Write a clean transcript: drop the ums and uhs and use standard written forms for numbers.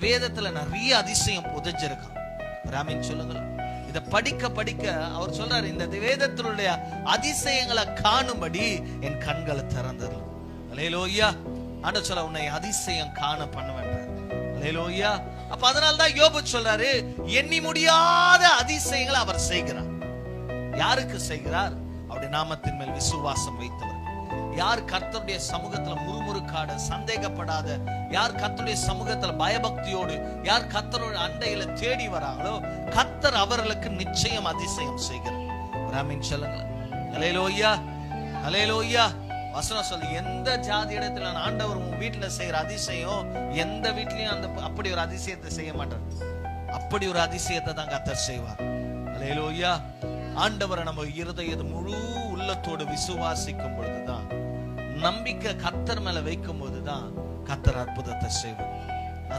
வேதத்துல நிறைய அதிசயம் புதைஞ்சிருக்கான். ராமின் சொல்லுங்களேன். இத படிக்க படிக்க அவர் சொல்றாரு, இந்த வேதத்தினுடைய அதிசயங்களை காணும்படி என் கண்களை திறந்துடலாம். அல்லேலூயா. ஆண்டவர் சொல்ல, உன்னை அதிசயம் காண பண்ணுவேன். அல்லேலூயா. அப்ப அதனால்தான் யோபு சொல்றாரு, எண்ணி முடியாத அதிசயங்களை அவர் செய்கிறார். யாருக்கு செய்கிறார்? அவருடைய நாமத்தின் மேல் விசுவாசம் வைத்தவர். யார் கர்த்தருடைய சமூகத்துல முறுமுறுக்காத, சந்தேகப்படாத, யார் கர்த்தருடைய சமூகத்துல பயபக்தியோடு, யார் கர்த்தருடைய அண்டையில தேடி வராங்களோ, கர்த்தர் அவர்களுக்கு நிச்சயம் அதிசயம் செய்கிறார். ராமின் சொல்லுங்களேன். அல்லேலூயா, அல்லேலூயா. வசனம் சொல்லு, எந்த ஜாதி இடத்துல ஆண்டவர் உன் வீட்டுல செய்யற அதிசயம் எந்த வீட்லயும் அப்படி ஒரு அதிசயத்தை செய்ய மாட்டார். அப்படி ஒரு அதிசயத்தை தான் கர்த்தர் செய்வார். அல்லேலூயா. ஆண்டவரை நம்ம இருதயத்தை முழு உள்ளத்தோடு விசுவாசிக்கும் பொழுதுதான், நம்பிக்கை கர்த்தர் மேல வைக்கும் போதுதான் கர்த்தர் அற்புதத்தை செய்வார்.